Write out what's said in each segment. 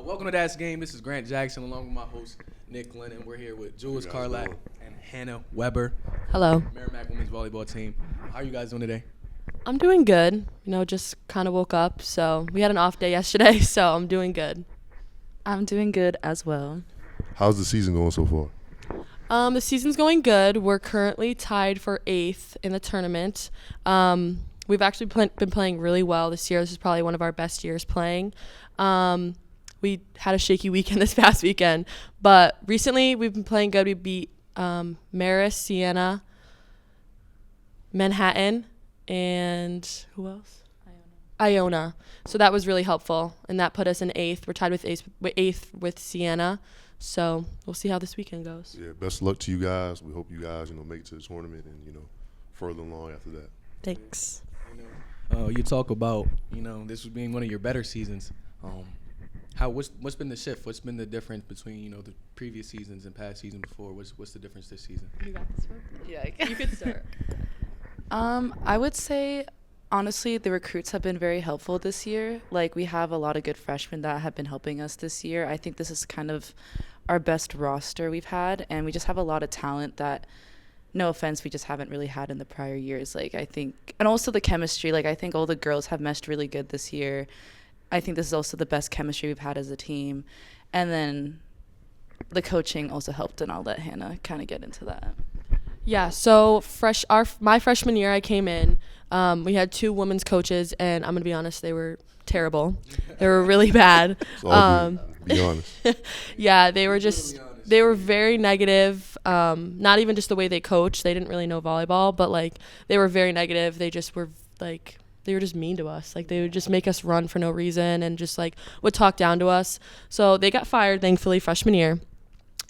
Welcome to That's Game. This is Grant Jackson along with my host, Nick Lenon. We're here with Julz Carlat and Hannah Webber. Hello. Merrimack women's volleyball team. How are you guys doing today? I'm doing good. Just kind of woke up. So we had an off day yesterday, so I'm doing good. I'm doing good as well. How's the season going so far? The season's going good. We're currently tied for 8th in the tournament. We've actually been playing really well this year. This is probably one of our best years playing. We had a shaky weekend this past weekend, but recently we've been playing good. We beat Marist, Siena, Manhattan, and who else? Iona. So that was really helpful, and that put us in 8th. We're tied with 8th with Siena, so we'll see how this weekend goes. Yeah, best of luck to you guys. We hope you guys, make it to the tournament and, further along after that. Thanks. You talk about, this being one of your better seasons. What's been the shift? What's been the difference between, the previous seasons and past season before? What's the difference this season? You got this one? Yeah, You could start. I would say, honestly, the recruits have been very helpful this year. Like, we have a lot of good freshmen that have been helping us this year. I think this is kind of our best roster we've had, and we just have a lot of talent that, no offense, we just haven't really had in the prior years. Like, I think, and also the chemistry, I think all the girls have meshed really good this year. I think this is also the best chemistry we've had as a team. And then the coaching also helped, and I'll let Hannah kind of get into that. Yeah, so my freshman year I came in, we had 2 women's coaches, and I'm going to be honest, they were terrible. They were really bad. Be honest. Yeah, they were very negative, not even just the way they coached. They didn't really know volleyball, but, they were very negative. They just were, they were just mean to us. They would just make us run for no reason and just, would talk down to us. So they got fired, thankfully, freshman year.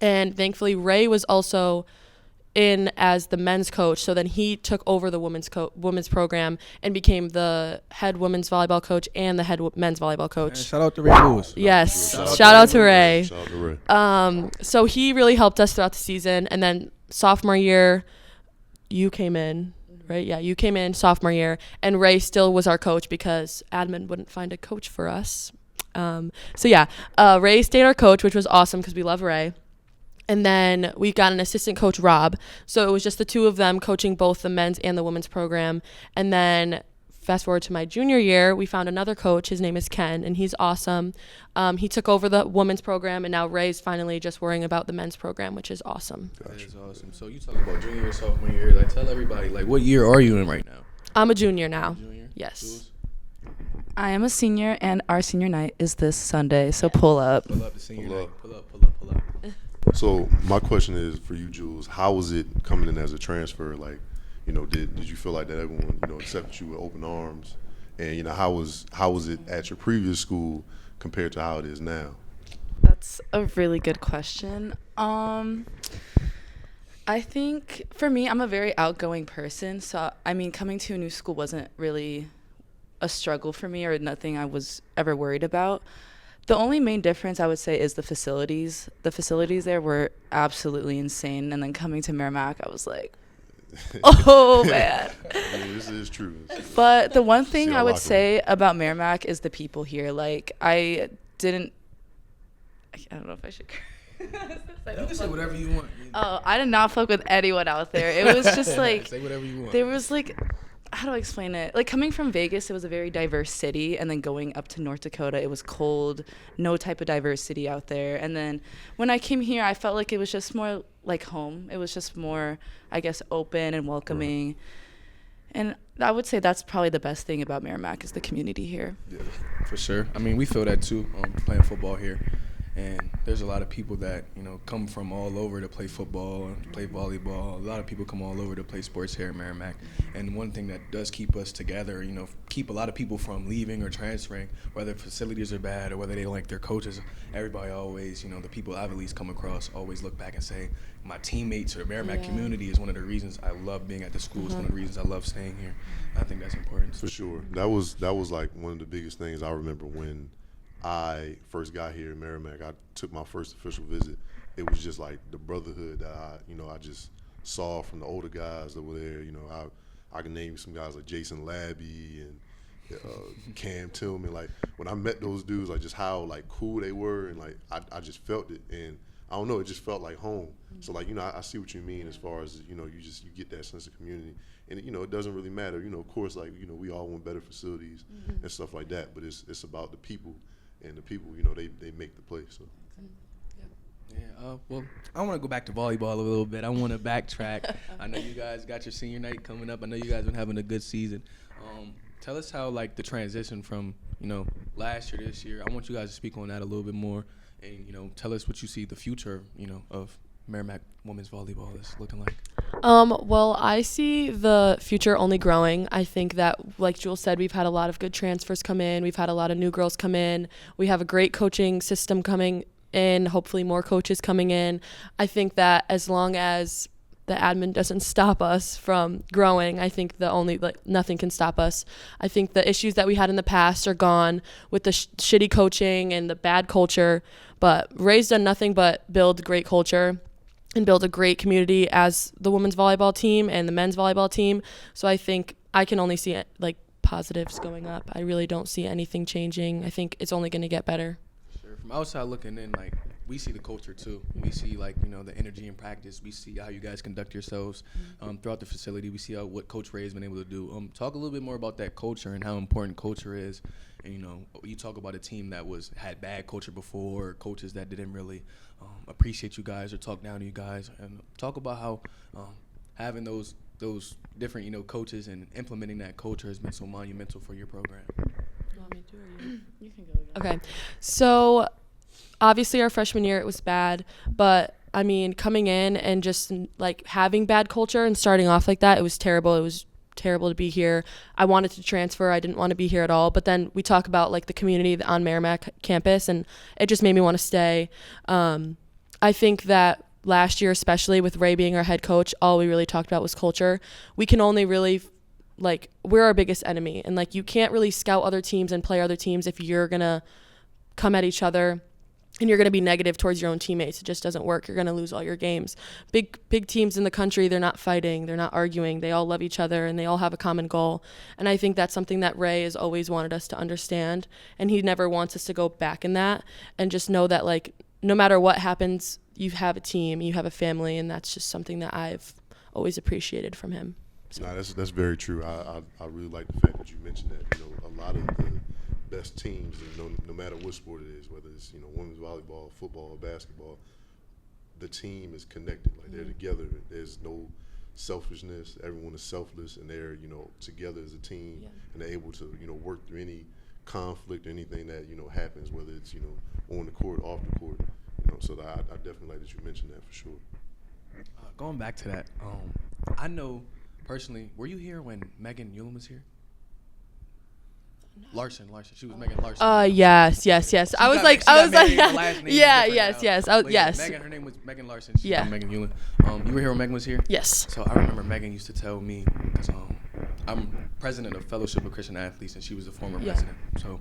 And thankfully, Ray was also in as the men's coach. So then he took over the women's program and became the head women's volleyball coach and the head men's volleyball coach. Man, shout out to Ray Lewis. Yes. Shout out to Ray. Shout out to Ray. So he really helped us throughout the season. And then sophomore year, you came in. Right? Yeah, you came in sophomore year, and Ray still was our coach because admin wouldn't find a coach for us. Ray stayed our coach, which was awesome because we love Ray. And then we got an assistant coach, Rob. So it was just the 2 of them coaching both the men's and the women's program. And then fast forward to my junior year, we found another coach. His name is Ken, and he's awesome. He took over the women's program, and now Ray's finally just worrying about the men's program, which is awesome. That is awesome. So you talk about junior year, sophomore year. Tell everybody, what year are you in right now? I'm a junior now. Junior? Yes. I am a senior, and our senior night is this Sunday, so pull up. Pull up the senior Pull night. up. Pull up. So my question is for you, Julz. How was it coming in as a transfer? Did you feel like that everyone accepted you with open arms? And how was it at your previous school compared to how it is now? That's a really good question. I think for me, I'm a very outgoing person. So, coming to a new school wasn't really a struggle for me or nothing I was ever worried about. The only main difference I would say is the facilities. The facilities there were absolutely insane. And then coming to Merrimack, I was like, oh, man. Yeah, this is true. But the one thing I would locker say about Merrimack is the people here. I don't know if I should. You can say whatever you want. Oh, I did not fuck with anyone out there. It was just say whatever you want. there was how do I explain it? Coming from Vegas, it was a very diverse city, and then going up to North Dakota, it was cold, no type of diversity out there. And then when I came here, I felt like it was just more like home. It was just more, I guess, open and welcoming. Right. And I would say that's probably the best thing about Merrimack is the community here. Yeah. For sure. We feel that too, playing football here. And there's a lot of people that, come from all over to play football and play volleyball. A lot of people come all over to play sports here at Merrimack. And one thing that does keep us together, keep a lot of people from leaving or transferring, whether facilities are bad or whether they don't like their coaches, everybody always, the people I've at least come across always look back and say, my teammates or Merrimack community is one of the reasons I love being at the school. It's one of the reasons I love staying here. I think that's important. For sure. That was one of the biggest things I remember when I first got here in Merrimack. I took my first official visit. It was just like the brotherhood that I just saw from the older guys that were there. I can name some guys like Jason Labby and Cam Tillman. Like when I met those dudes, like just how like cool they were, and like I just felt it, and I don't know, it just felt like home. So like I see what you mean as far as you get that sense of community, and it doesn't really matter. Of course, like we all want better facilities and stuff like that, but it's about the people, and the people they make the play. So. Yeah, well, I want to go back to volleyball a little bit. I want to backtrack. I know you guys got your senior night coming up. I know you guys been having a good season. Tell us how like the transition from last year to this year. I want you guys to speak on that a little bit more, and tell us what you see the future of Merrimack women's volleyball is looking like. Well, I see the future only growing. I think that, like Julz said, we've had a lot of good transfers come in. We've had a lot of new girls come in. We have a great coaching system coming in, hopefully more coaches coming in. I think that as long as the admin doesn't stop us from growing, I think nothing can stop us. I think the issues that we had in the past are gone with the shitty coaching and the bad culture, but Ray's done nothing but build great culture and build a great community as the women's volleyball team and the men's volleyball team. So I think I can only see like positives going up. I really don't see anything changing. I think it's only going to get better. From outside looking in, like we see the culture too. We see like the energy in practice. We see how you guys conduct yourselves throughout the facility. We see what Coach Ray has been able to do. Talk a little bit more about that culture and how important culture is. And you talk about a team that had bad culture before, coaches that didn't really appreciate you guys or talk down to you guys, and talk about how having those different coaches and implementing that culture has been so monumental for your program. You want me to, or you? You can go again. Okay, so obviously our freshman year it was bad, but I mean coming in and just like having bad culture and starting off like that, it was terrible. It was terrible to be here. I wanted to transfer. I didn't want to be here at all. But then we talk about like the community on Merrimack campus, and it just made me want to stay. I think that last year, especially with Ray being our head coach, all we really talked about was culture. We can only really we're our biggest enemy, and like you can't really scout other teams and play other teams if you're gonna come at each other and you're gonna be negative towards your own teammates. It just doesn't work. You're gonna lose all your games. Big teams in the country, they're not fighting, they're not arguing, they all love each other and they all have a common goal. And I think that's something that Ray has always wanted us to understand, and he never wants us to go back in that, and just know that like no matter what happens, you have a team, you have a family, and that's just something that I've always appreciated from him. So. No, that's very true. I really like the fact that you mentioned that. A lot of the best teams, no matter what sport it is, whether it's women's volleyball, football, basketball, the team is connected. Like they're together. There's no selfishness. Everyone is selfless, and they're together as a team, and they're able to work through any conflict, anything that happens, whether it's on the court, off the court. So I definitely like that you mentioned that for sure. Going back to that, I know. Personally, were you here when Megan Ulam was here? No. Larson. She was Megan Larson. Yes. I was like, yes. Megan, her name was Megan Larson. She's Megan Ulam. You were here when Megan was here? Yes. So I remember Megan used to tell me, because I'm president of Fellowship of Christian Athletes, and she was a former president. So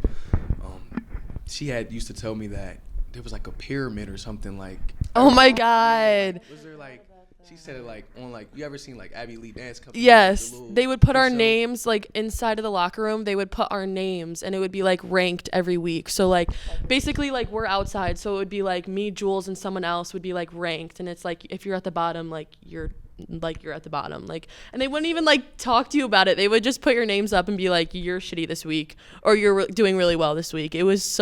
she used to tell me that there was like a pyramid or something like. Oh my God. Was there like? She said it like on like, you ever seen like Abby Lee Dance Company? Yes, they would put our names like inside of the locker room. They would put our names, and it would be like ranked every week. So like basically like we're outside, so it would be like me, Julz, and someone else would be like ranked, and it's like if you're at the bottom, like you're at the bottom, like, and they wouldn't even like talk to you about it. They would just put your names up and be like, you're shitty this week, or you're doing really well this week. It was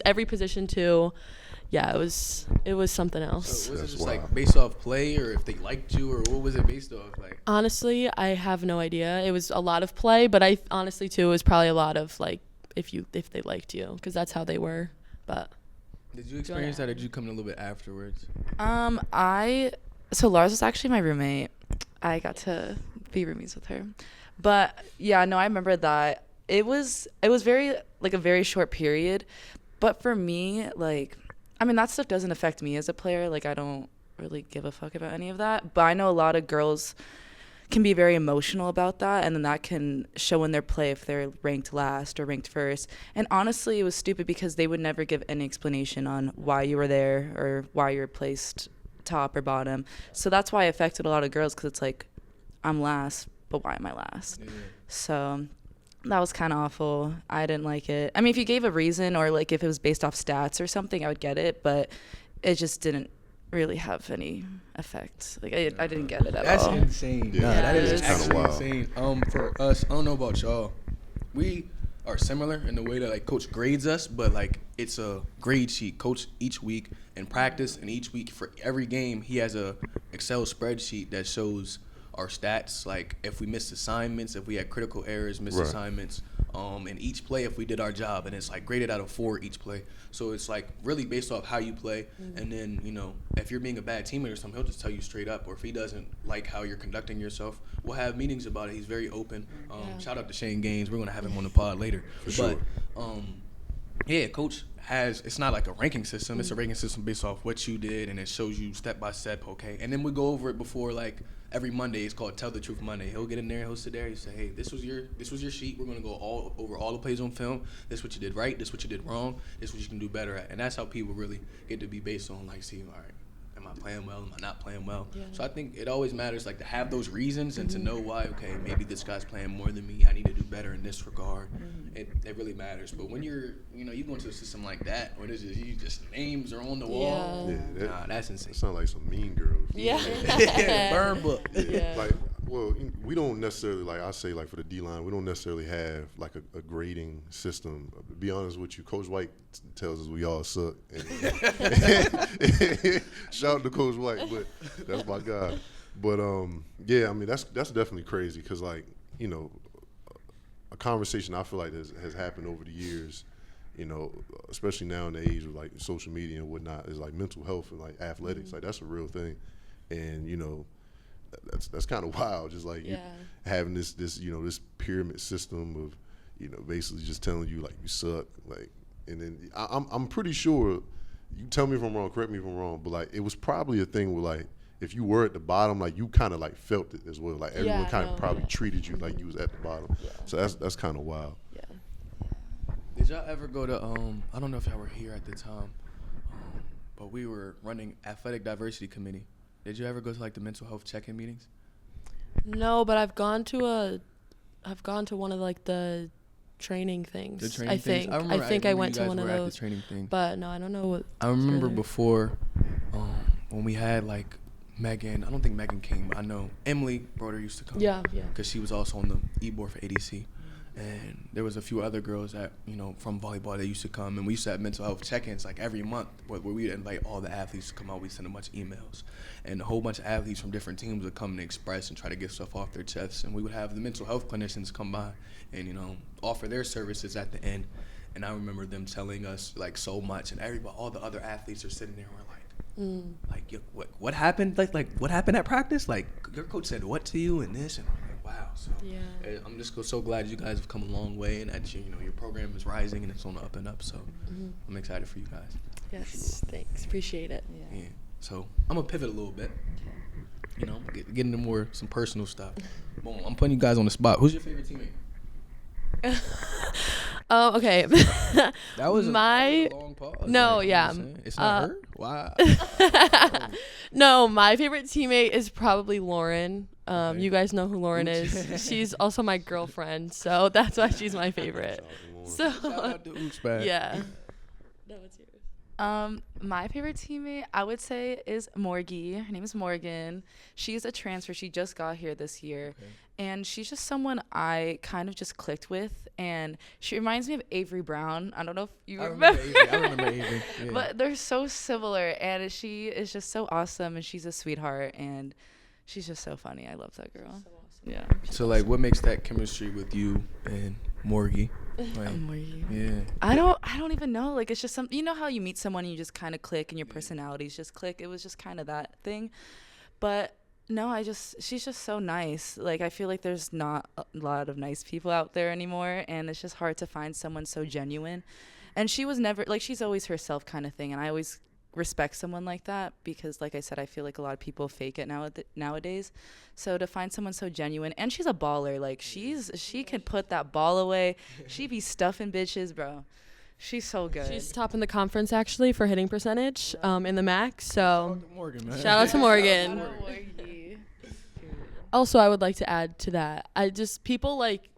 every position too. Yeah, it was something else. So was it just like based off play, or if they liked you, or what was it based off? Like honestly, I have no idea. It was a lot of play, but I honestly too it was probably a lot of like if they liked you, because that's how they were. But did you experience that, or did you come in a little bit afterwards? So Lars was actually my roommate. I got to be roomies with her, but yeah, no, I remember that it was very like a very short period, but for me like. I mean, that stuff doesn't affect me as a player. Like, I don't really give a fuck about any of that. But I know a lot of girls can be very emotional about that, and then that can show in their play if they're ranked last or ranked first. And honestly, it was stupid because they would never give any explanation on why you were there or why you were placed top or bottom. So that's why it affected a lot of girls, because it's like, I'm last, but why am I last? Yeah. So That was kind of awful. I didn't like it. I mean, if you gave a reason or like if it was based off stats or something, I would get it, but it just didn't really have any effect. Like I didn't get it at That's all. insane. Yeah, Nah, that is it's kinda actually wild. insane. For us, I don't know about y'all. We are similar in the way that like coach grades us, but like it's a grade sheet. Coach each week in practice and each week for every game, he has a Excel spreadsheet that shows our stats, like if we missed assignments, if we had critical errors, missed Right. assignments, and each play if we did our job, and it's like graded out of 4 each play. So it's like really based off how you play, and then if you're being a bad teammate or something, he'll just tell you straight up. Or if he doesn't like how you're conducting yourself, we'll have meetings about it. He's very open. Shout out to Shane Gaines. We're gonna have him on the pod later. For sure. But yeah, coach has, it's not like a ranking system. It's a ranking system based off what you did, and it shows you step by step. Okay, and then we go over it before like every Monday. It's called Tell the Truth Monday. He'll get in there, he'll sit there, he say, hey, this was your sheet. We're gonna go over all the plays on film. This what you did right. This what you did wrong. This what you can do better at. And that's how people really get to be based on like, see, all right, am I playing well? Am I not playing well? Yeah. So I think it always matters like to have those reasons and to know why. Okay, maybe this guy's playing more than me. I need to do better in this regard. It really matters. But when you're you go into a system like that, where there's just names are on the wall. Yeah, Nah, that's insane. That sounds like some Mean Girls. Yeah. Burn book. Yeah. Like, well, we don't necessarily, like I say, like for the D-line, we don't necessarily have like a grading system. To be honest with you, Coach White tells us we all suck. Shout out to Coach White, but that's my guy. But yeah, I mean that's definitely crazy because like a conversation I feel like has happened over the years, especially now in the age of like social media and whatnot, is like mental health and like athletics. Like that's a real thing, and that's kind of wild. Just like you having this this pyramid system of basically just telling you like you suck, like, and then I'm pretty sure. You tell me if I'm wrong, correct me if I'm wrong, but like it was probably a thing where like if you were at the bottom, like you kind of like felt it as well. Like everyone kind of probably treated you like you was at the bottom. Yeah. So that's kind of wild. Yeah. Did y'all ever go to I don't know if y'all were here at the time, but we were running athletic diversity committee. Did you ever go to like the mental health check-in meetings? No, but I've gone to one of like the training things. The training I things? think. remember, I think I remember went you to guys one of were at those. the training thing. But no, I don't know what. I remember really- before when we had like Megan. I don't think Megan came, but I know Emily Broder used to come. Yeah. Because she was also on the e-board for ADC. And there was a few other girls that, from volleyball that used to come. And we used to have mental health check-ins like every month where we'd invite all the athletes to come out. We'd send a bunch of emails. And a whole bunch of athletes from different teams would come and express and try to get stuff off their chests. And we would have the mental health clinicians come by and, offer their services at the end. And I remember them telling us like so much. And everybody, all the other athletes are sitting there and we're like, yo, what happened? Like what happened at practice? Like your coach said what to you and this? And I'm like, wow. So I'm just so glad you guys have come a long way and that your program is rising and it's on the up and up. So I'm excited for you guys. Yes. Thanks. Appreciate it. Yeah. So I'm gonna pivot a little bit. Get into some personal stuff. Boom. I'm putting you guys on the spot. Who's your favorite teammate? Oh, okay. That was My- a long pause. No, like, yeah. You know what I'm saying? It's not her. Wow. No, my favorite teammate is probably Lauren. Okay. You guys know who Lauren is. She's also my girlfriend, so that's why she's my favorite. So Shout out to Oops Bag. yeah. No, what's yours? My favorite teammate, I would say, is Morgie. Her name is Morgan. She's a transfer. She just got here this year. Okay. And she's just someone I kind of just clicked with. And she reminds me of Avery Brown. I don't know if you I remember. remember Avery. Yeah. But they're so similar. And she is just so awesome. And she's a sweetheart. And she's just so funny. I love that girl. Yeah. So like, what makes that chemistry with you and Morgie? Like, Morgie. yeah. I don't even know. Like, it's just some, how you meet someone and you just kind of click and your personalities just click. It was just kind of that thing. But no, she's just so nice. Like, I feel like there's not a lot of nice people out there anymore. And it's just hard to find someone so genuine. And she was never, like, she's always herself kind of thing. And I always respect someone like that because, like I said, I feel like a lot of people fake it nowadays. So to find someone so genuine, and she's a baller. Like, she can put that ball away. She be stuffing bitches, bro. She's so good. She's top in the conference actually for hitting percentage in the MAC. So Shout out to Morgan, man. shout out to Morgan. Also, I would like to add to that. People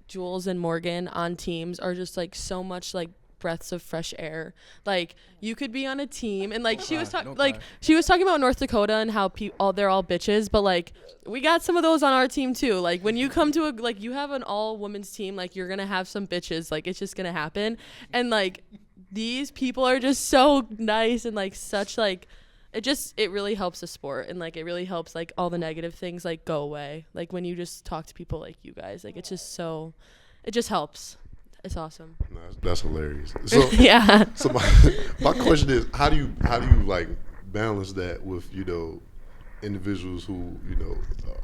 Julz and Morgan on teams are just like so much like breaths of fresh air. Like you could be on a team and like she was talking about North Dakota and how they're all bitches, but like we got some of those on our team too. Like when you come to you have an all women's team, like you're gonna have some bitches. Like it's just gonna happen. And like these people are just so nice and like such like it really helps the sport, and like it really helps like all the negative things like go away. Like when you just talk to people like you guys, like it's just so it just helps. It's awesome. No, that's hilarious. So yeah. So my question is, how do you like balance that with individuals who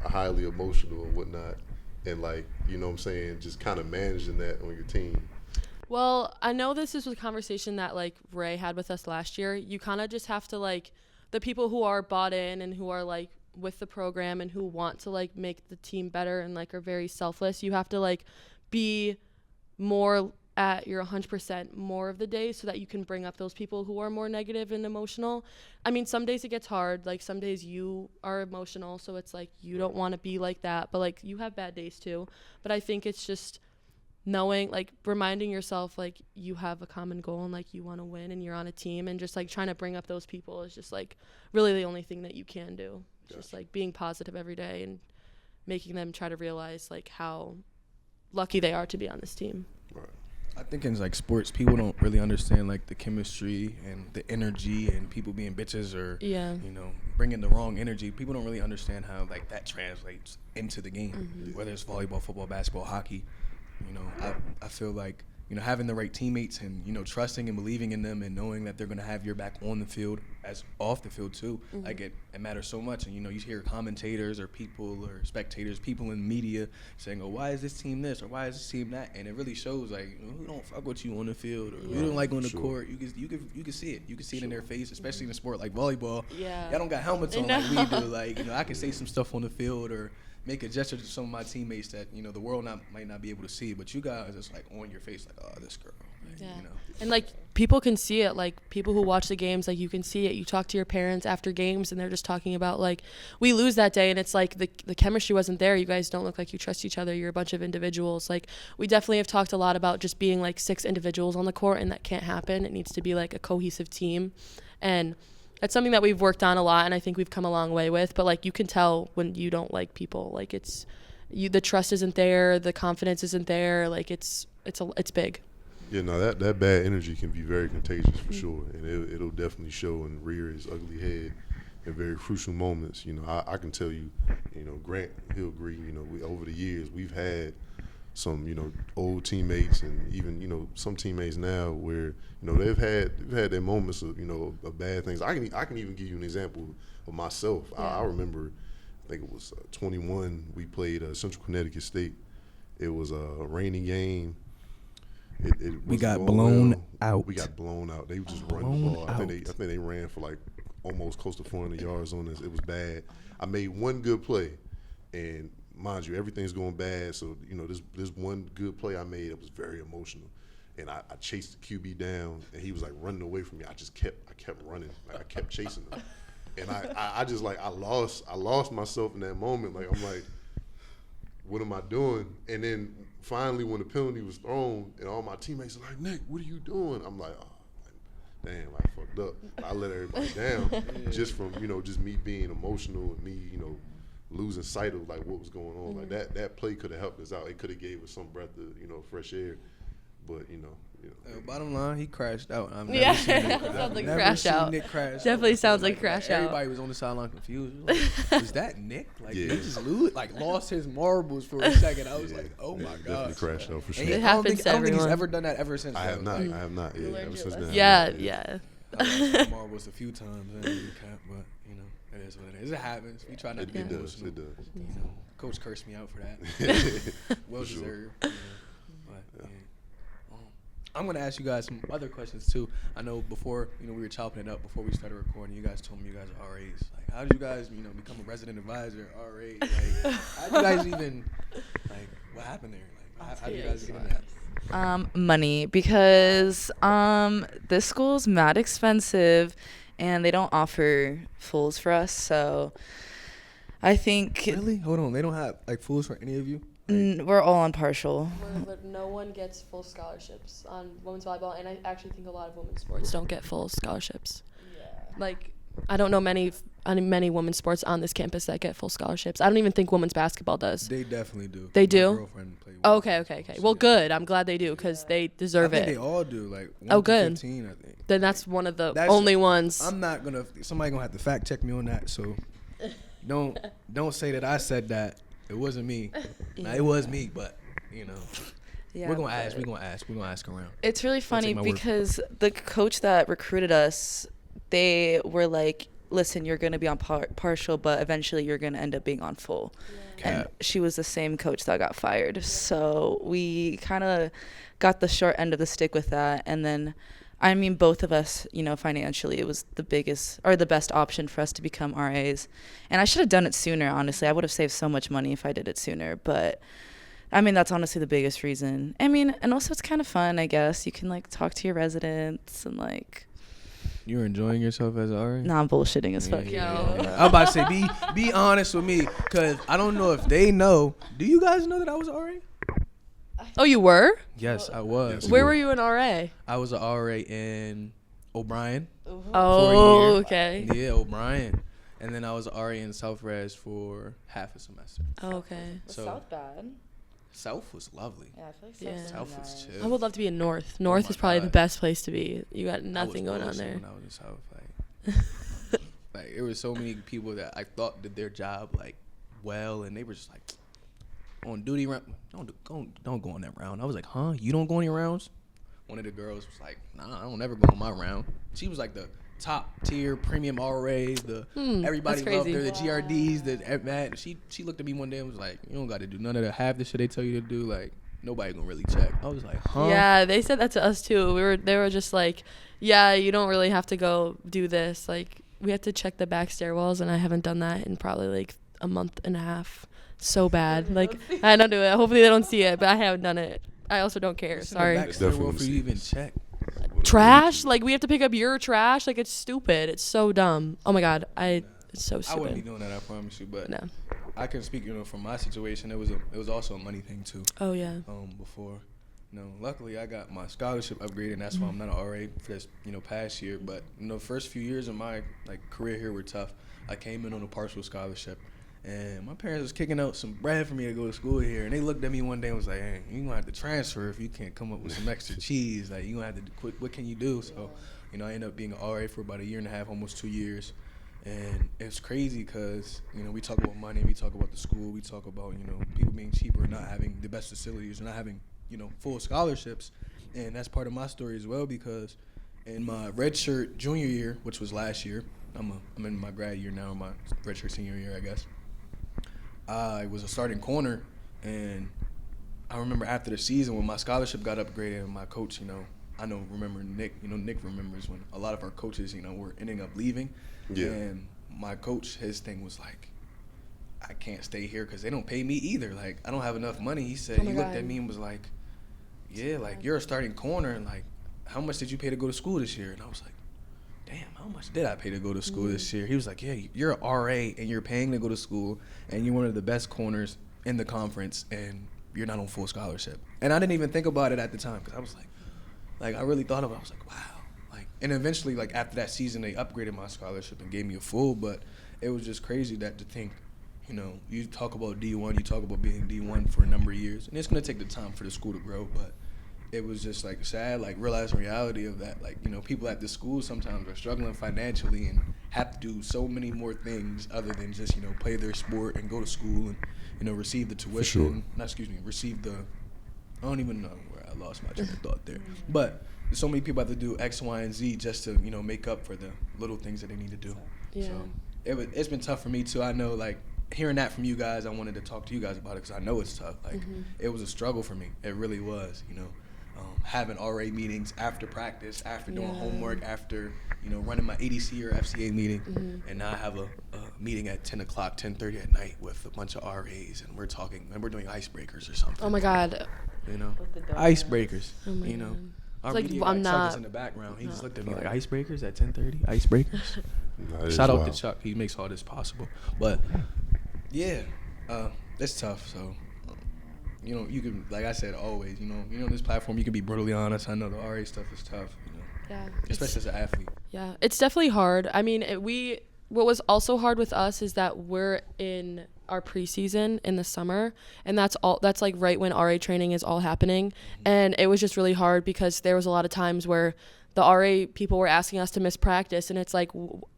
are highly emotional and whatnot, and like what I'm saying, just kind of managing that on your team? Well, I know this is a conversation that like Ray had with us last year. You kind of just have to like the people who are bought in and who are like with the program and who want to like make the team better and like are very selfless. You have to like be more at your 100% more of the days so that you can bring up those people who are more negative and emotional. I mean, some days it gets hard. Like some days you are emotional, so it's like you don't want to be like that, but like you have bad days too. But I think it's just knowing, like reminding yourself like you have a common goal and like you want to win and you're on a team, and just like trying to bring up those people is just like really the only thing that you can do. It's just like being positive every day and making them try to realize like how lucky they are to be on this team. Right. I think in like sports, people don't really understand like the chemistry and the energy, and people being bitches or bringing the wrong energy. People don't really understand how like that translates into the game, whether it's volleyball, football, basketball, hockey. I feel like having the right teammates and trusting and believing in them and knowing that they're gonna have your back on the field as off the field too. Like it matters so much. And you hear commentators or people or spectators, people in media saying, "Oh, why is this team this or why is this team that?" And it really shows like who don't fuck with you on the field or who don't like on the court. You can see it. You can see it in their face, especially in a sport like volleyball. Yeah. Y'all don't got helmets on like we do. Like I can say some stuff on the field or make a gesture to some of my teammates that the world might not be able to see, but you guys it's like on your face like, oh, this girl. Like, And like people can see it, like people who watch the games, like you can see it. You talk to your parents after games and they're just talking about like we lose that day and it's like the chemistry wasn't there. You guys don't look like you trust each other. You're a bunch of individuals. Like we definitely have talked a lot about just being like 6 individuals on the court, and that can't happen. It needs to be like a cohesive team, and that's something that we've worked on a lot, and I think we've come a long way with. But like you can tell when you don't like people, like the trust isn't there, the confidence isn't there. Like it's big. Yeah, no, that bad energy can be very contagious for sure, and it'll definitely show and rear its ugly head in very crucial moments. I can tell you, Grant, he'll agree. Over the years we've had some old teammates and even some teammates now where they've had their moments of of bad things. I can even give you an example of myself. I remember, I think it was 21. We played Central Connecticut State. It was a rainy game. We got blown out. We got blown out. They just run the ball. I think they ran for like almost close to 400 yards on us. It was bad. I made one good play, and mind you, everything's going bad. So this one good play I made, it was very emotional, and I chased the QB down, and he was like running away from me. I kept running, like I kept chasing him, and I just like I lost myself in that moment. Like I'm like, what am I doing? And then finally, when the penalty was thrown, and all my teammates are like, "Nick, what are you doing?" I'm like, "Oh, damn, I fucked up. I let everybody down just from just me being emotional and me losing sight of like what was going on. Like that play could have helped us out. It could have gave us some breath of fresh air, but bottom line, he crashed out. I've Yeah. never seen Nick crash. Sounds like Never crash seen out. Nick crash Definitely out. sounds like crash out. Everybody was on the sideline confused. Like, is that Nick? Like he just lost his marbles for a second. I was like, oh my god. Definitely crashed out for sure. It I don't happens think to everyone. he's ever done that ever since. I have not. Like, I have not. Yeah, ever since then. Yeah. I lost my marbles a few times. But it is what it is. It happens. We try not to be emotional. It does. Coach cursed me out for that. Well deserved. But yeah. I'm gonna ask you guys some other questions too. I know before we were chopping it up before we started recording. You guys told me you guys are RAs. Like, how did you guys become a resident advisor, RA? Like, how did you guys even what happened there? Like, how did you guys get in that? Money, because this school's mad expensive and they don't offer fulls for us, so I think Really? Hold on. They don't have fulls for any of you? We're all on partial. But no one gets full scholarships on women's volleyball, and I actually think a lot of women's sports don't get full scholarships. Yeah. Like, I don't know many women's sports on this campus that get full scholarships. I don't even think women's basketball does. They definitely do. They do? My girlfriend played Okay. Well, good. I'm glad they do because they deserve I think it. they all do. Like 1 to good. 15, I think. Then that's one of the only ones. I'm not gonna. Somebody gonna have to fact check me on that. So don't say that I said that. It wasn't me. Nah, it was me, but you know. Yeah, We're gonna ask around. It's really funny take my word because the coach that recruited us, they were like, listen, you're going to be on partial, but eventually you're going to end up being on full. Yeah. And she was the same coach that got fired. Yeah. So we kind of got the short end of the stick with that. And then, I mean, both of us, you know, financially, it was the best option for us to become RAs. And I should have done it sooner, honestly. I would have saved so much money if I did it sooner. But I mean, that's honestly the biggest reason. I mean, and also it's kind of fun, I guess. You can, like, talk to your residents and, like. You're enjoying yourself as an RA? Nah, I'm bullshitting as fuck. I'm about to say, be honest with me, because I don't know if they know. Do you guys know that I was an RA? Oh, you were? Yes, I was. Where were you an RA? I was an RA in O'Brien. Oh, okay. Yeah, O'Brien. And then I was an RA in South Res for half a semester. Oh, okay. So South bad? South was lovely. Yeah, I feel like South was chill. I would love to be in North. North is probably the best place to be. You got nothing going on there. When I was in South, like there were so many people that I thought did their job like well, and they were just like on duty round. Don't go on that round. I was like, huh? You don't go any rounds? One of the girls was like, nah, I don't ever go on my round. She was like the top tier premium RAs, everybody loved her, the GRDs, she looked at me one day and was like, you don't got to do none of the half the shit they tell you to do, like nobody gonna really check. I was like, huh? Yeah, they said that to us too. They were just like, yeah, you don't really have to go do this. Like we had to check the back stairwells, and I haven't done that in probably like a month and a half. So bad. Like I don't do it. Hopefully they don't see it, but I haven't done it. I also don't care. Sorry. Back stairwell for you even check. Trash? Like we have to pick up your trash? Like it's stupid. It's so dumb. Oh my god. It's so stupid. I wouldn't be doing that, I promise you, but no. I can speak, from my situation. It was also a money thing too. Oh yeah. Before, luckily I got my scholarship upgraded, and that's why I'm not an RA for this, past year. But the first few years of my career here were tough. I came in on a partial scholarship, and my parents was kicking out some bread for me to go to school here, and they looked at me one day and was like, hey, you're gonna have to transfer if you can't come up with some extra cheese. Like you're gonna have to quit. What can you do? So, I ended up being an RA for about a year and a half, almost 2 years. And it's crazy because, we talk about money, we talk about the school, we talk about, people being cheaper, not having the best facilities, not having, full scholarships. And that's part of my story as well, because in my redshirt junior year, which was last year, I'm in my grad year now, my redshirt senior year, I guess. I was a starting corner, and I remember after the season when my scholarship got upgraded, and my coach, remember Nick, Nick remembers when a lot of our coaches, were ending up leaving. Yeah. And my coach, his thing was like, I can't stay here because they don't pay me either. Like, I don't have enough money. He said, he looked at me and was like, yeah, like, you're a starting corner, and like, how much did you pay to go to school this year? And I was like, damn, how much did I pay to go to school this year? He was like, yeah, you're an RA, and you're paying to go to school, and you're one of the best corners in the conference, and you're not on full scholarship. And I didn't even think about it at the time, because I was like, I really thought about it. I was like, wow. And eventually, after that season, they upgraded my scholarship and gave me a full, but it was just crazy to think, you talk about D1, you talk about being D1 for a number of years, and it's going to take the time for the school to grow, but it was just, sad, realizing reality of that, people at the school sometimes are struggling financially and have to do so many more things other than just, play their sport and go to school and, receive the tuition, receive the, I don't even know where I lost my train of thought there, but so many people have to do X, Y, and Z just to, make up for the little things that they need to do. Yeah. So it's been tough for me too. I know, hearing that from you guys, I wanted to talk to you guys about it because I know it's tough. It was a struggle for me. It really was, having RA meetings after practice, after doing homework, after, running my ADC or FCA meeting. And now I have a meeting at 10 o'clock, 10:30 at night with a bunch of RAs, and we're talking, and we're doing icebreakers or something. Oh my God. Icebreakers, Oh my God. Our like, media I'm Chuck not. is in the background. He just looked at me like, icebreakers at 10:30? Icebreakers? Shout out to Chuck. He makes all this possible. But, yeah, it's tough. So, you know, you can, like I said, always, you know, this platform, you can be brutally honest. I know the RA stuff is tough, you know, Yeah. especially as an athlete. Yeah, it's definitely hard. I mean, what was also hard with us is that we're in our preseason in the summer, and that's like right when RA training is all happening. And it was just really hard because there was a lot of times where the RA people were asking us to miss practice, and it's like,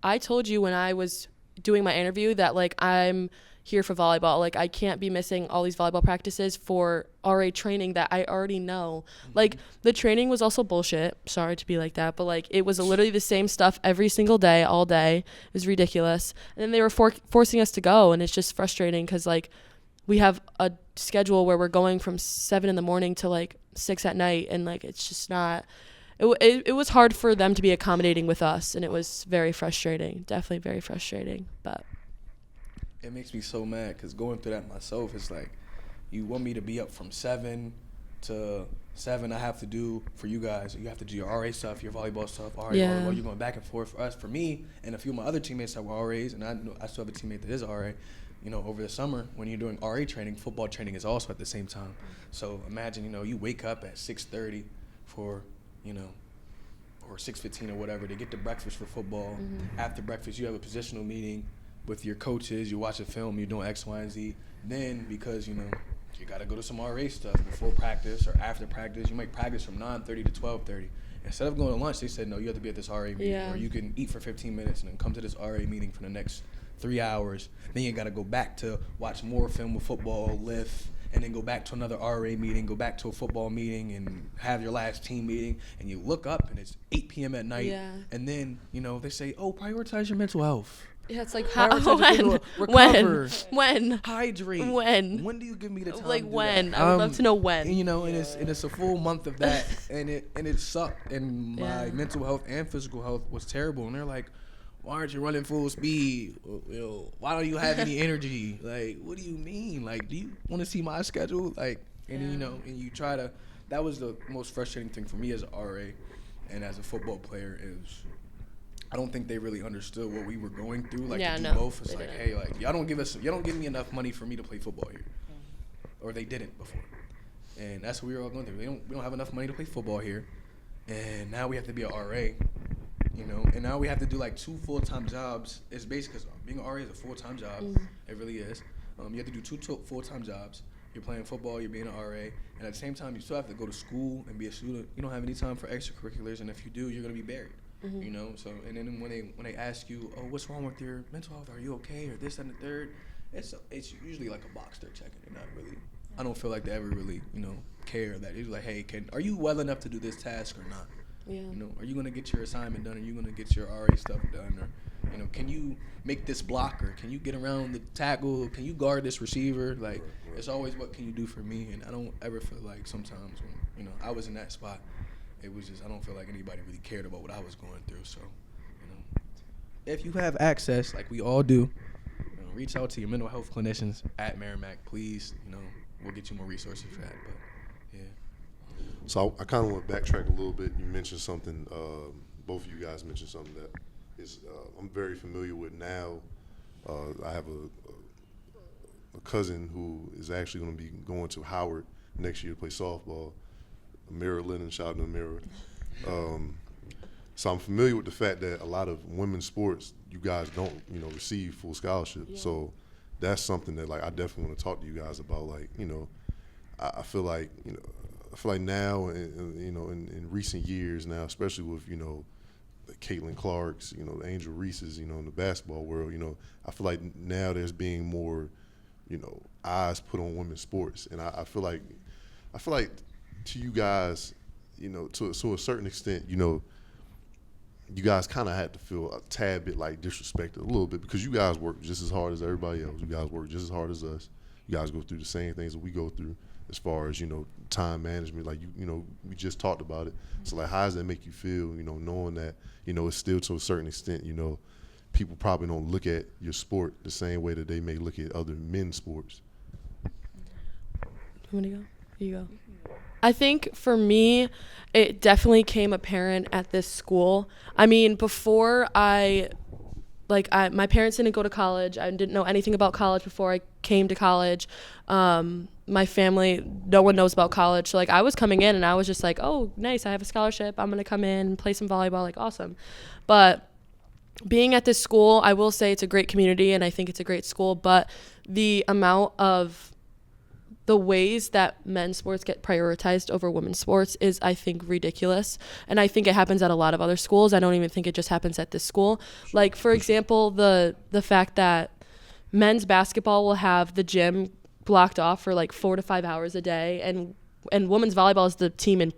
I told you when I was doing my interview that like I'm here for volleyball. Like I can't be missing all these volleyball practices for RA training that I already know. Like the training was also bullshit. Sorry to be like that, but like it was literally the same stuff every single day, all day. It was ridiculous. And then they were forcing us to go, and it's just frustrating because like we have a schedule where we're going from 7 a.m. to like 6 p.m, and like it's just not. It was hard for them to be accommodating with us, and it was very frustrating. Definitely very frustrating, but. It makes me so mad because going through that myself, it's like you want me to be up from 7 to 7. I have to do for you guys. You have to do your RA stuff, your volleyball stuff. Volleyball. You're going back and forth for us. For me and a few of my other teammates that were RAs, and I still have a teammate that is RA. You know, over the summer when you're doing RA training, football training is also at the same time. So imagine, you know, you wake up at 6:30 for, you know, or 6:15 or whatever to get to breakfast for football. After breakfast, you have a positional meeting with your coaches, you watch a film, you're doing X, Y, and Z. Then, because, you know, you got to go to some RA stuff before practice or after practice, you might practice from 9:30 to 12:30. Instead of going to lunch, they said, no, you have to be at this RA meeting. Or you can eat for 15 minutes and then come to this RA meeting for the next 3 hours. Then you got to go back to watch more film of football, lift, and then go back to another RA meeting, go back to a football meeting and have your last team meeting. And you look up and it's 8 p.m. at night. Yeah. And then, you know, they say, oh, prioritize your mental health. Yeah, it's like Recover, when, hydrate. When do you give me the time? Like to do when? that? I would love to know when. And, you know, and it's a full month of that, and it sucked, and my mental health and physical health was terrible. And they're like, why aren't you running full speed? You know, why don't you have any energy? Like, what do you mean? Like, do you want to see my schedule? Like, and you know, and you try to. That was the most frustrating thing for me as an RA, and as a football player is. I don't think they really understood what we were going through. Like to do both. It's like, hey, like y'all don't give me enough money for me to play football here, or they didn't before, and that's what we were all going through. We don't have enough money to play football here, and now we have to be a RA, you know, and now we have to do like 2 full-time jobs. It's basically because being an RA is a full-time job. It really is. You have to do 2 full-time jobs. You're playing football, you're being an RA, and at the same time, you still have to go to school and be a student. You don't have any time for extracurriculars, and if you do, you're gonna be buried. You know, so and then when they ask you, oh, what's wrong with your mental health? Are you okay? Or this and the third, it's usually like a box they're checking. They're not really. I don't feel like they ever really, you know, care that. It's like, hey, are you well enough to do this task or not? Yeah. You know, are you gonna get your assignment done? Are you gonna get your RA stuff done? Or, you know, can you make this blocker? Can you get around the tackle? Can you guard this receiver? Like, it's always what can you do for me? And I don't ever feel like sometimes when, you know, I was in that spot. It was just, I don't feel like anybody really cared about what I was going through. So, you know, if you have access, like we all do, you know, reach out to your mental health clinicians at Merrimack, please. You know, we'll get you more resources for that. But, yeah. So I kind of want to backtrack a little bit. You mentioned something, both of you guys mentioned something that is I'm very familiar with now. I have a cousin who is actually going to be going to Howard next year to play softball. Lenon, shout out to Mirror. So I'm familiar with the fact that a lot of women's sports, you guys don't, you know, receive full scholarship. Yeah. So that's something that, like, I definitely want to talk to you guys about. Like, you know, I feel like, you know, now, you know, in recent years now, especially with, you know, the Caitlin Clarks, you know, the Angel Reese's, you know, in the basketball world, you know, I feel like now there's being more, you know, eyes put on women's sports, and I feel like to you guys, you know, to a certain extent, you know, you guys kind of had to feel a tad bit like disrespected a little bit because you guys work just as hard as everybody else. You guys work just as hard as us. You guys go through the same things that we go through as far as, you know, time management. Like, you know, we just talked about it. So, like, how does that make you feel, you know, knowing that, you know, it's still to a certain extent, you know, people probably don't look at your sport the same way that they may look at other men's sports? You want to go? You go. I think for me, it definitely came apparent at this school. I mean, before my parents didn't go to college. I didn't know anything about college before I came to college. my family, no one knows about college. So like I was coming in and I was just like, oh, nice, I have a scholarship. I'm going to come in and play some volleyball. Like, awesome. But being at this school, I will say it's a great community and I think it's a great school, but the amount of the ways that men's sports get prioritized over women's sports is, I think, ridiculous. And I think it happens at a lot of other schools. I don't even think it just happens at this school. Like, for example, the fact that men's basketball will have the gym blocked off for like 4 to 5 hours a day, and women's volleyball is the team in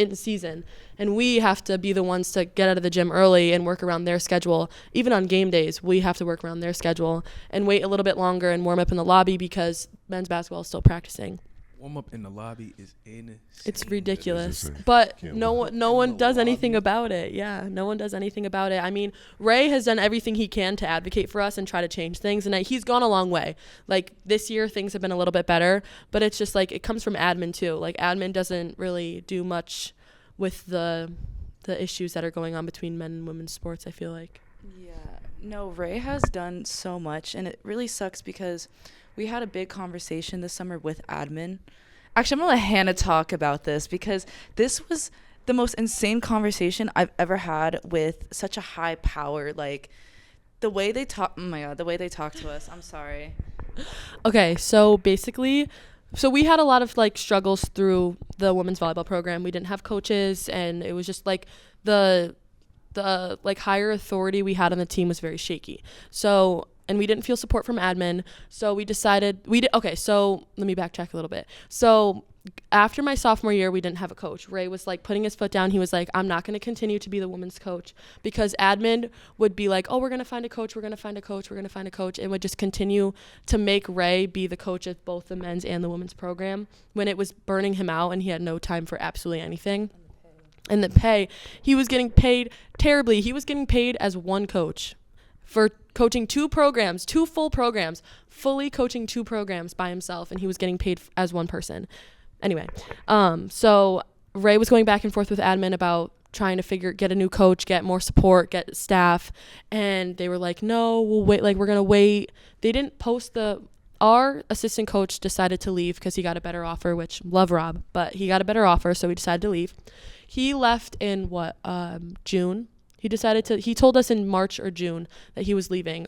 the season, and we have to be the ones to get out of the gym early and work around their schedule. Even on game days, we have to work around their schedule and wait a little bit longer and warm up in the lobby because men's basketball is still practicing. Warm up in the lobby is insane. It's ridiculous, but no one does anything about it. Yeah, no one does anything about it. I mean, Ray has done everything he can to advocate for us and try to change things, and he's gone a long way. Like this year, things have been a little bit better, but it's just like it comes from admin too. Like admin doesn't really do much with the issues that are going on between men and women's sports, I feel like. Yeah, no, Ray has done so much, and it really sucks because we had a big conversation this summer with admin. Actually, I'm going to let Hannah talk about this because this was the most insane conversation I've ever had with such a high power. Like, the way they talk, oh my God, the way they talk to us. I'm sorry. Okay, so basically, we had a lot of like struggles through the women's volleyball program. We didn't have coaches, and it was just like the like higher authority we had on the team was very shaky. So, and we didn't feel support from admin. So we decided okay, so let me backtrack a little bit. So after my sophomore year, we didn't have a coach. Ray was like putting his foot down. He was like, I'm not going to continue to be the women's coach, because admin would be like, oh, we're going to find a coach. We're going to find a coach. We're going to find a coach. And would just continue to make Ray be the coach of both the men's and the women's program when it was burning him out and he had no time for absolutely anything. And the pay, he was getting paid terribly. He was getting paid as one coach for coaching two full programs, fully coaching 2 programs by himself, and he was getting paid as one person. Anyway, so Ray was going back and forth with admin about trying to get a new coach, get more support, get staff, and they were like, no, we'll wait, like we're going to wait. They didn't post our assistant coach decided to leave because he got a better offer, which love Rob, but he got a better offer, so we decided to leave. He left in June. He told us in March or June that he was leaving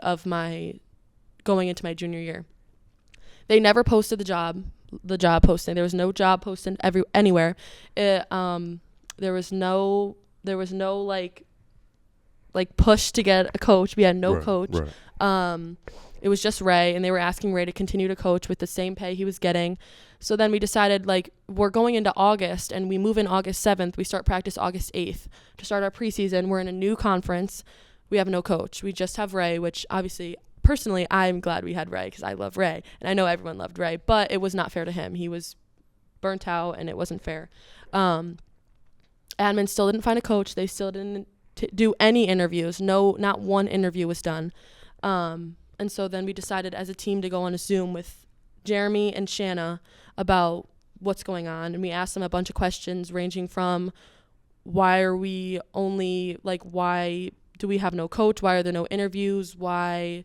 going into my junior year. They never posted the job posting. There was no job posting anywhere. There was no like push to get a coach. We had no coach. Right. It was just Ray, and they were asking Ray to continue to coach with the same pay he was getting. So then we decided, like, we're going into August, and we move in August 7th. We start practice August 8th to start our preseason. We're in a new conference. We have no coach. We just have Ray, which obviously, personally, I'm glad we had Ray because I love Ray, and I know everyone loved Ray, but it was not fair to him. He was burnt out, and it wasn't fair. Admin still didn't find a coach. They still didn't do any interviews. No, not one interview was done. And so then we decided as a team to go on a Zoom with Jeremy and Shanna about what's going on. And we asked them a bunch of questions ranging from why do we have no coach? Why are there no interviews? Why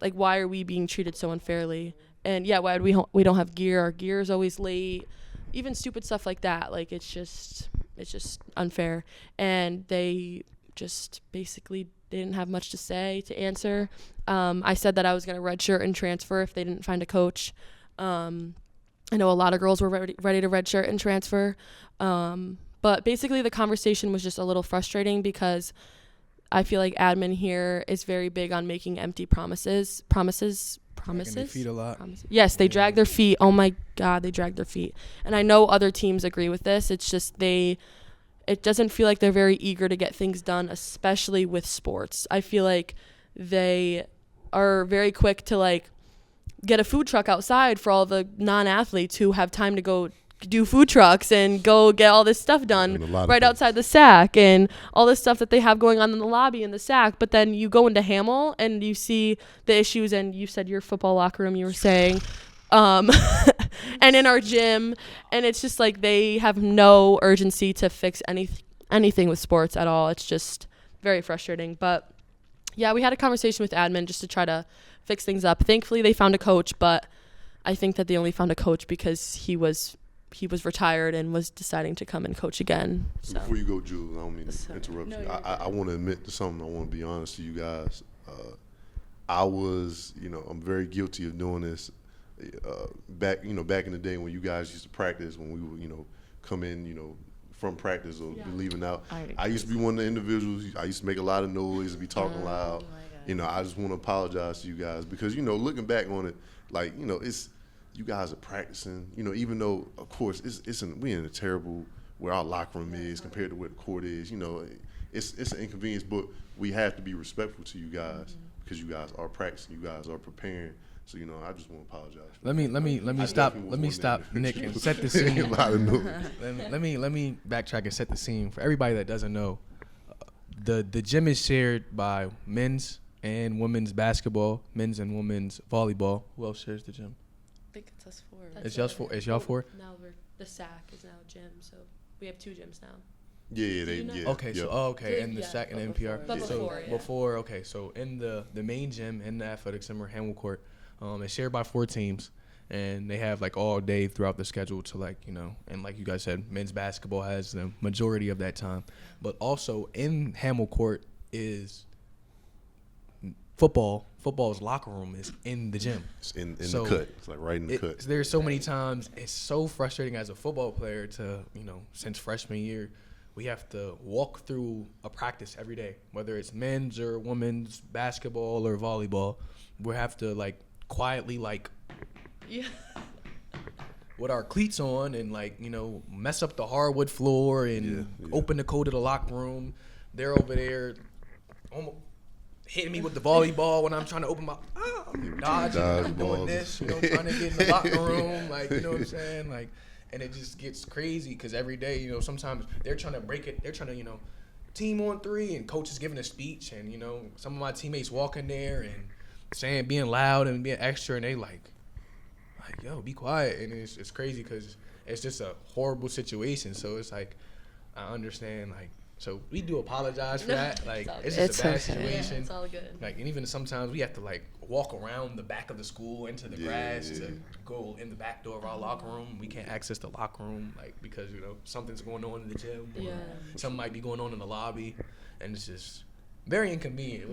are we being treated so unfairly? And yeah, why do we don't have gear? Our gear is always late. Even stupid stuff like that. Like it's just unfair. And they just basically didn't have much to say to answer. I said that I was going to redshirt and transfer if they didn't find a coach. I know a lot of girls were ready to redshirt and transfer. But basically the conversation was just a little frustrating because I feel like admin here is very big on making empty promises. Dragging their feet a lot. Yes, they drag their feet. Oh my God, they drag their feet. And I know other teams agree with this. It's just it doesn't feel like they're very eager to get things done, especially with sports. I feel like they are very quick to like get a food truck outside for all the non-athletes who have time to go do food trucks and go get all this stuff done right outside the SAC and all this stuff that they have going on in the lobby in the SAC. But then you go into Hamel and you see the issues, and you said your football locker room, you were saying, and in our gym, and it's just like they have no urgency to fix anything with sports at all. It's just very frustrating. But yeah, we had a conversation with admin just to try to fix things up. Thankfully they found a coach, but I think that they only found a coach because he was retired and was deciding to come and coach again. So. Before you go, Jules, I don't mean to interrupt No, you. you're I want to admit to something. I want to be honest to you guys. I was, I'm very guilty of doing this. Back in the day when you guys used to practice, when we would, come in, from practice or be leaving out. I used to be one of the individuals. I used to make a lot of noise and be talking loud. I just want to apologize to you guys because, looking back on it, like, it's you guys are practicing, even though, of course, we're in a terrible where our locker room is compared to where the court is. It's an inconvenience, but we have to be respectful to you guys because you guys are practicing, you guys are preparing. So I just want to apologize. Let me stop, Nick, and set the scene. let me backtrack and set the scene for everybody that doesn't know. The gym is shared by men's and women's basketball, men's and women's volleyball. Who else shares the gym? I think it's us four. It's y'all four. Now the SAC is now a gym, so we have 2 gyms now. Yeah. Okay, so okay, and the SAC and the NPR. But before, okay, so in the main gym in the athletic center, Hamel Court, it's shared by 4 teams, and they have like all day throughout the schedule to and like you guys said, men's basketball has the majority of that time, but also in Hamel Court is football. Football's locker room is in the gym. It's in the cut. It's like right in the cut. There's so many times it's so frustrating as a football player to, since freshman year, we have to walk through a practice every day, whether it's men's or women's basketball or volleyball. We have to quietly with our cleats on and mess up the hardwood floor and open the code of the locker room. They're over there almost hitting me with the volleyball when I'm trying to open my I'm dodging, I'm doing this, trying to get in the locker room, you know what I'm saying? And it just gets crazy because every day, sometimes they're trying to break it, they're trying to, team on 3 and coach is giving a speech and, some of my teammates walking there and being loud and being extra and they like, yo, be quiet. And it's crazy because it's just a horrible situation. So it's I understand, so we do apologize for that. It's just a bad situation. Yeah, it's all good. And even sometimes we have to walk around the back of the school into the grass to go in the back door of our locker room. We can't access the locker room because something's going on in the gym. Or something might be going on in the lobby, and it's just very inconvenient.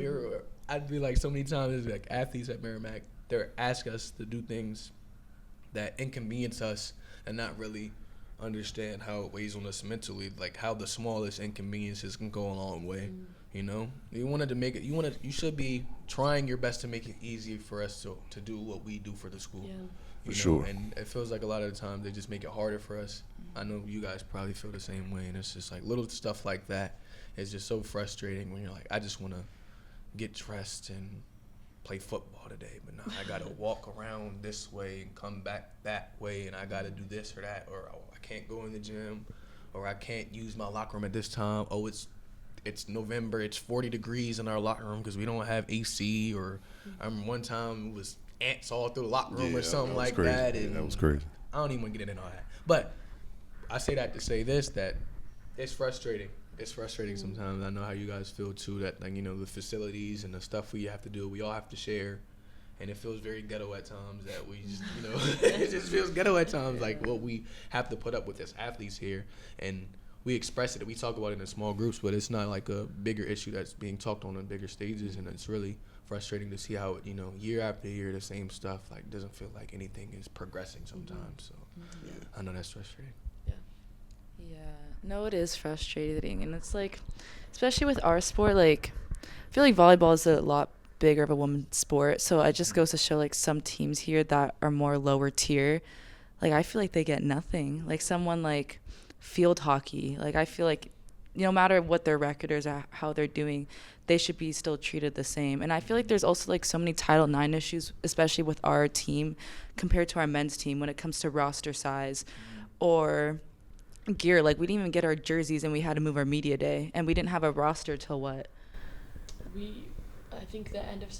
I'd be so many times athletes at Merrimack, they ask us to do things that inconvenience us and not really understand how it weighs on us mentally, how the smallest inconveniences can go a long way. You wanted to make it, you should be trying your best to make it easy for us to do what we do for the school. For sure. And it feels like a lot of the time they just make it harder for us. I know you guys probably feel the same way, and it's just little stuff like that is just so frustrating when you're I just want to get dressed and play football today, but now I gotta walk around this way and come back that way, and I gotta do this or that, or I can't go in the gym, or I can't use my locker room at this time. Oh, it's November, it's 40 degrees in our locker room because we don't have AC, or one time it was ants all through the locker room or something like crazy. that. And that was crazy. I don't even want to get into all that, but I say that to say this, that it's frustrating. It's frustrating sometimes. I know how you guys feel too, that the facilities and the stuff we have to do, we all have to share, and it feels very ghetto at times that we just, it just feels ghetto at times, what we have to put up with as athletes here, and we express it, we talk about it in small groups, but it's not a bigger issue that's being talked on bigger stages, and it's really frustrating to see how year after year the same stuff doesn't feel like anything is progressing sometimes. So I know that's frustrating. Yeah, no, it is frustrating, and it's especially with our sport, I feel like volleyball is a lot bigger of a women's sport, so it just goes to show some teams here that are more lower tier, I feel like they get nothing. Someone field hockey, I feel no matter what their record is or how they're doing, they should be still treated the same. And I feel like there's also so many Title IX issues, especially with our team compared to our men's team when it comes to roster size or gear. We didn't even get our jerseys, and we had to move our media day, and we didn't have a roster till what? I think the end of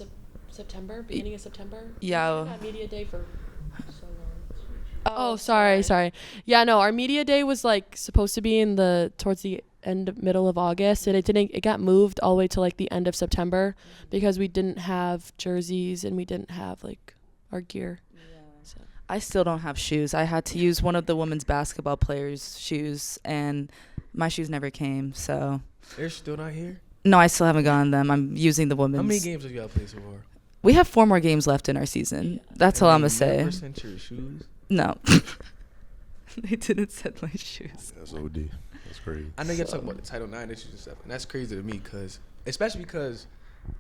September, beginning of September. Yeah. We had media day for so long. Oh, sorry. Yeah, no, our media day was supposed to be towards the middle of August, and it got moved all the way to the end of September because we didn't have jerseys and we didn't have our gear. So I still don't have shoes. I had to use one of the women's basketball players' shoes, and my shoes never came. So They're still not here? no, I still haven't gotten them. I'm using the women's. How many games have you got to play so far? We have 4 more games left in our season. That's all I'm gonna say. Never sent your shoes? No. They didn't send my shoes. That's OD. That's crazy. I know you're talking about the Title IX issues and stuff, and that's crazy to me especially because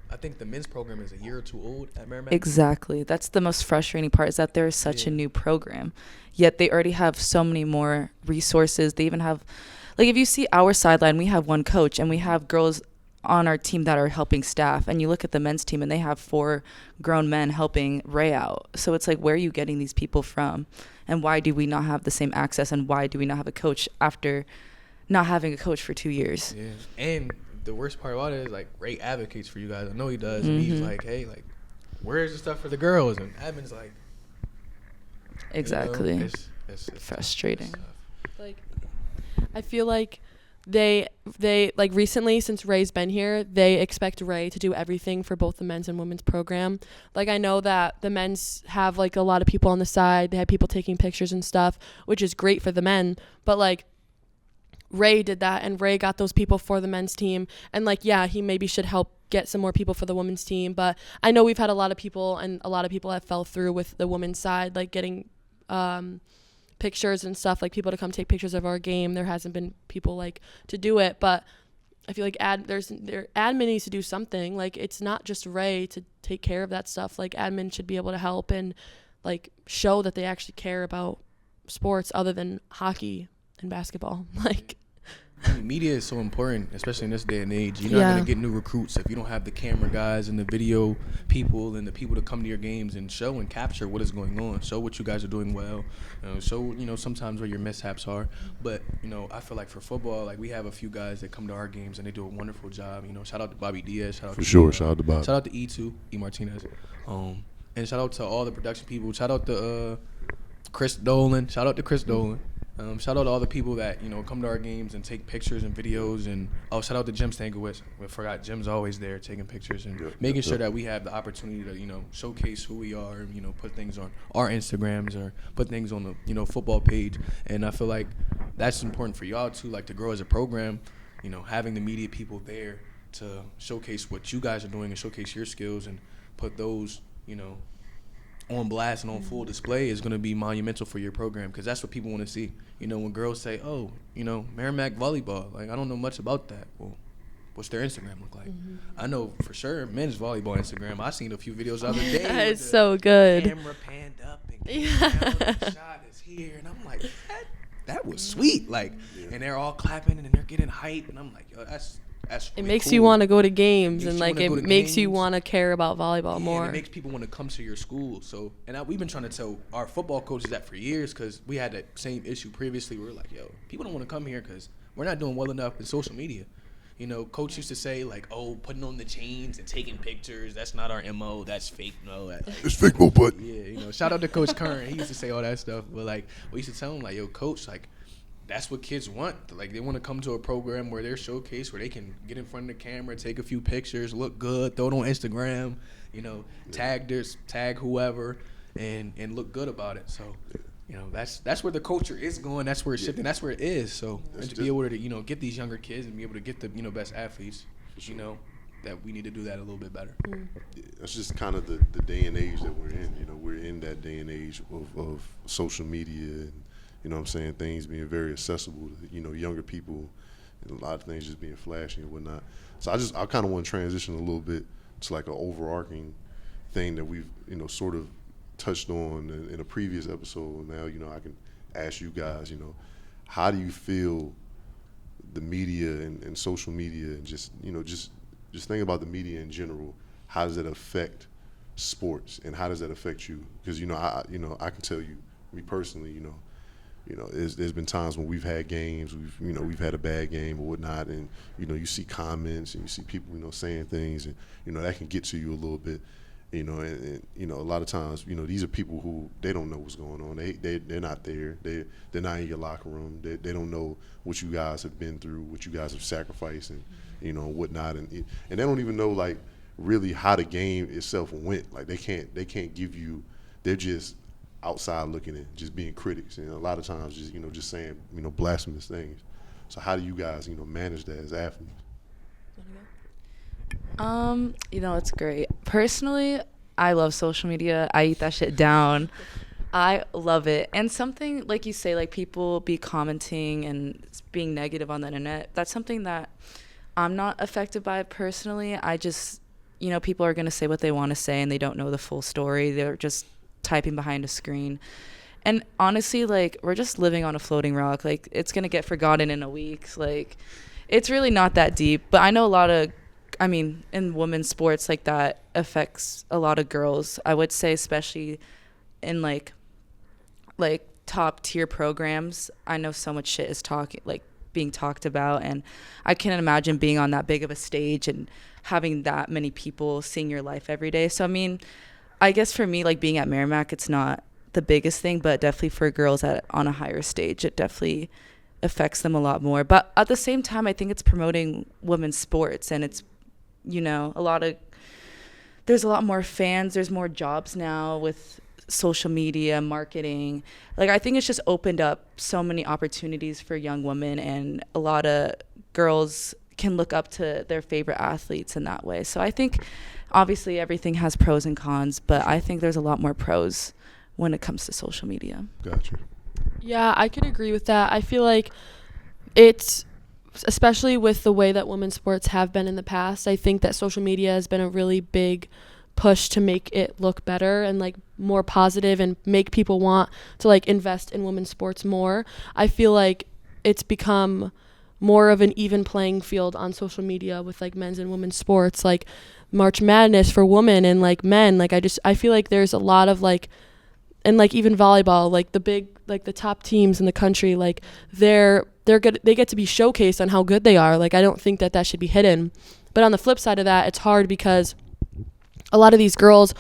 I think the men's program is a year or 2 old at Merrimack. Exactly. That's the most frustrating part, is that there is such a new program, yet they already have so many more resources. They even have, like, if you see our sideline, we have 1 coach, and we have girls on our team that are helping staff, and you look at the men's team and they have 4 grown men helping Ray out. So it's like, where are you getting these people from, and why do we not have the same access, and why do we not have a coach after not having a coach for 2 years? Yeah, and the worst part about it is, like, Ray advocates for you guys. I know he does. And he's like, hey, like, where's the stuff for the girls? And admin's like, Exactly. It's frustrating. tough. Like, I feel like they like recently, since Ray's been here, they expect Ray to do everything for both the men's and women's program. Like, I know that the men's have, like, a lot of people on the side. They have people taking pictures and stuff, which is great for the men. But, like, Ray did that, and Ray got those people for the men's team. And, like, yeah, he maybe should help get some more people for the women's team. But I know we've had a lot of people, and a lot of people have fell through with the women's side, like, getting pictures and stuff, like people to come take pictures of our game. There hasn't been people, like, to do it. But I feel like admin needs to do something. Like, it's not just Ray to take care of that stuff. Like, admin should be able to help and, like, show that they actually care about sports other than hockey and basketball. Like, I mean, media is so important, especially in this day and age. You're not going to get new recruits if you don't have the camera guys and the video people and the people to come to your games and show and capture what is going on. Show what you guys are doing well. Show, sometimes where your mishaps are. But, I feel like for football, like, we have a few guys that come to our games and they do a wonderful job. Shout out to Bobby Diaz. Shout out For sure. Shout out to Bob. Shout out to E2, E. Martinez. And shout out to all the production people. Shout out to Chris Dolan. Shout out to Chris Dolan. Shout out to all the people that, come to our games and take pictures and videos. And, shout out to Jim Stankiewicz. I forgot, Jim's always there taking pictures and making sure that we have the opportunity to, showcase who we are and, put things on our Instagrams or put things on the, football page. And I feel like that's important for y'all, too, like, to grow as a program, having the media people there to showcase what you guys are doing and showcase your skills and put those, on blast and on full display is going to be monumental for your program, because that's what people want to see. When girls say, oh, Merrimack volleyball, like, I don't know much about that. Well, what's their Instagram look like? I know for sure men's volleyball Instagram. I seen a few videos the other day. It's so good. Camera panned up and the shot is here, and I'm like, that was sweet. Like, and they're all clapping and they're getting hype, and I'm like, yo, that's really it makes cool. you want to go to games, and, like, it makes you want to care about volleyball more. And it makes people want to come to your school. So, and we've been trying to tell our football coaches that for years, because we had that same issue previously. We were like, yo, people don't want to come here because we're not doing well enough in social media. Coach used to say, like, oh, putting on the chains and taking pictures, that's not our MO, that's fake. No, it's fake, but yeah, shout out to Coach Kern. He used to say all that stuff. But, like, we used to tell him, like, yo, Coach, like, that's what kids want. Like, they want to come to a program where they're showcased, where they can get in front of the camera, take a few pictures, look good, throw it on Instagram, tag whoever, and look good about it. So, that's where the culture is going. That's where it's shifting. That's where it is. So, and to be able to, get these younger kids and be able to get the, best athletes, that we need to do that a little bit better. That's just kind of the day and age that we're in. We're in that day and age of social media and, things being very accessible to, younger people, and a lot of things just being flashy and whatnot. So I kind of want to transition a little bit to, like, an overarching thing that we've, sort of touched on in a previous episode. Now, I can ask you guys, how do you feel the media and social media and just think about the media in general, how does it affect sports and how does that affect you? Because, I can tell you, me personally, there's been times when we've had games, we've had a bad game or whatnot, and you see comments and you see people saying things, and that can get to you a little bit, and a lot of times these are people who they don't know what's going on. They're not there. They're not in your locker room. They don't know what you guys have been through, what you guys have sacrificed, and whatnot, and they don't even know, like, really how the game itself went. Like, they can't give you. They're just outside looking in, just being critics, and a lot of times just just saying blasphemous things. So how do you guys manage that as athletes? It's great. Personally, I love social media. I eat that shit down. I love it. And something like you say, like people be commenting and being negative on the internet, that's something that I'm not affected by personally. I just, people are going to say what they want to say and they don't know the full story. They're just typing behind a screen. And honestly, like, we're just living on a floating rock. Like, it's going to get forgotten in a week. Like, it's really not that deep. But I know in women's sports, like, that affects a lot of girls. I would say especially in, like top tier programs. I know so much shit is being talked about. And I can't imagine being on that big of a stage and having that many people seeing your life every day. So, I guess for me, like, being at Merrimack, it's not the biggest thing, but definitely for girls on a higher stage, it definitely affects them a lot more. But at the same time, I think it's promoting women's sports, and it's, there's a lot more fans, there's more jobs now with social media, marketing. Like, I think it's just opened up so many opportunities for young women, and a lot of girls can look up to their favorite athletes in that way. So I think obviously everything has pros and cons, but I think there's a lot more pros when it comes to social media. Gotcha. Yeah, I could agree with that. I feel like it's, especially with the way that women's sports have been in the past, I think that social media has been a really big push to make it look better and like more positive and make people want to like invest in women's sports more. I feel like it's become more of an even playing field on social media with like men's and women's sports, like March Madness for women and like men. Like I feel like there's a lot of like, and like even volleyball, like the big, like the top teams in the country, like they're good, they get to be showcased on how good they are. Like I don't think that should be hidden. But on the flip side of that, it's hard because a lot of these girls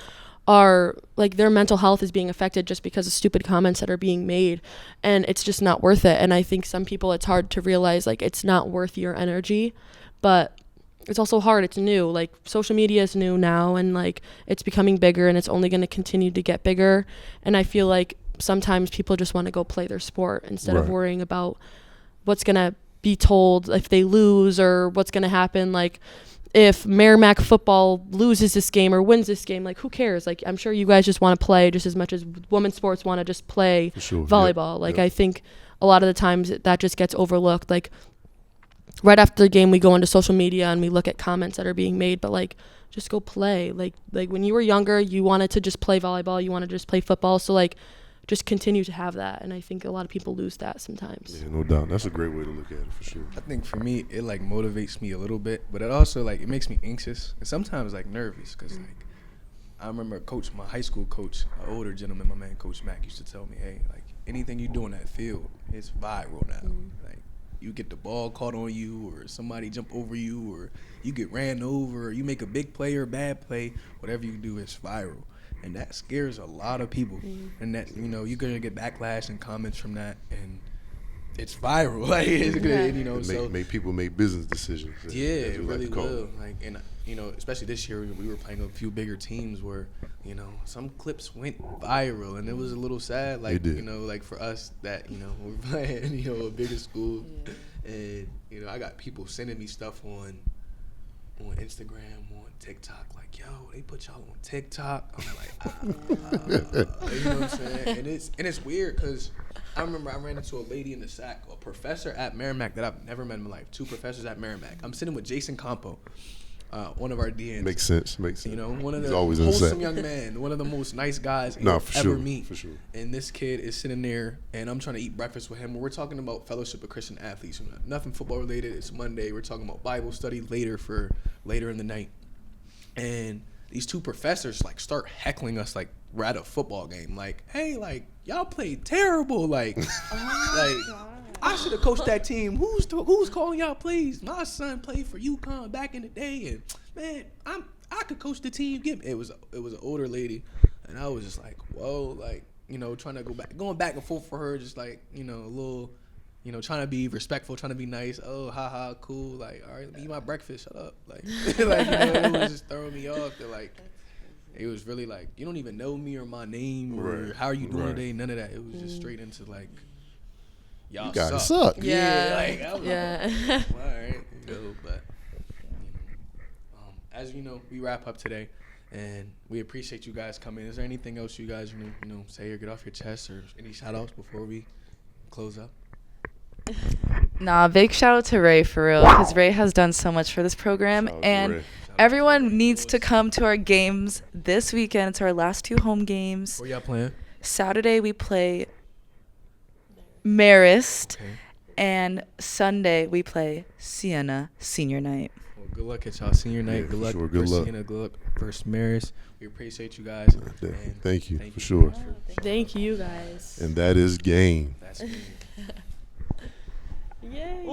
are like, their mental health is being affected just because of stupid comments that are being made, and it's just not worth it. And I think some people, it's hard to realize like it's not worth your energy, but it's also hard. It's new. Like social media is new now, and like it's becoming bigger, and it's only going to continue to get bigger. And I feel like sometimes people just want to go play their sport instead of worrying about what's going to be told if they lose or what's going to happen. Like if Merrimack football loses this game or wins this game, like who cares? Like I'm sure you guys just want to play just as much as women's sports want to just play volleyball. Like I think a lot of the times that just gets overlooked. Like right after the game, we go into social media and we look at comments that are being made, but like just go play. Like when you were younger, you wanted to just play volleyball, you wanted to just play football. So like just continue to have that. And I think a lot of people lose that sometimes. Yeah, no doubt. That's a great way to look at it for sure. I think for me, it like motivates me a little bit, but it also like it makes me anxious and sometimes like nervous because like I remember my high school coach, an older gentleman, my man Coach Mack, used to tell me, hey, like anything you do on that field, it's viral now. Like you get the ball caught on you, or somebody jump over you, or you get ran over, or you make a big play or bad play, whatever you do is viral. And that scares a lot of people. And that, you're going to get backlash and comments from that. And it's viral. Like, it's good, Make people make business decisions. Yeah, it really will. Like, and, especially this year, we were playing a few bigger teams where, some clips went viral. And it was a little sad, like, like for us that, we're playing, a bigger school. And, I got people sending me stuff on Instagram, on TikTok, like, yo, they put y'all on TikTok. I'm like, you know what I'm saying? And it's weird because I remember I ran into a lady in the SAC, a professor at Merrimack that I've never met in my life. 2 professors at Merrimack. I'm sitting with Jason Campo, one of our DNs. Makes sense. One of the always wholesome young man, one of the most nice guys you'll ever meet. For sure. And this kid is sitting there, and I'm trying to eat breakfast with him. We're talking about Fellowship of Christian Athletes. Nothing football related. It's Monday. We're talking about Bible study later in the night. And these 2 professors like start heckling us like we're at a football game. Like, hey, like y'all played terrible. Like, I should have coached that team. Who's calling y'all plays? My son played for UConn back in the day, and man, I could coach the team. It was an older lady, and I was just like, whoa, like trying to going back and forth for her, just like a little. Trying to be respectful, trying to be nice. Oh, haha, cool. Like, all right, eat my breakfast. Shut up. Like, it was just throwing me off. That like, it was really like, you don't even know me or my name or Right. how are you doing Right. today. None of that. It was just straight into like, y'all You guys suck. suck. Yeah. Like, I was Yeah. like, all right, but as you know, we wrap up today, and we appreciate you guys coming. Is there anything else you guys say or get off your chest, or any shout outs before we close up? Nah, big shout out to Ray for real, because Ray has done so much for this program, Shout out to and Ray. everyone needs to come to our games this weekend. It's our last 2 home games. Where y'all playing? Saturday we play Marist, Okay. and Sunday we play Sienna Senior Night. Well, good luck at y'all senior night. Yeah, good for luck sure. Good for luck. Sienna. Good luck for Maris. We appreciate you guys. And Thank you, for so sure. much for- Thank you guys. And that is game. That's me. Yay.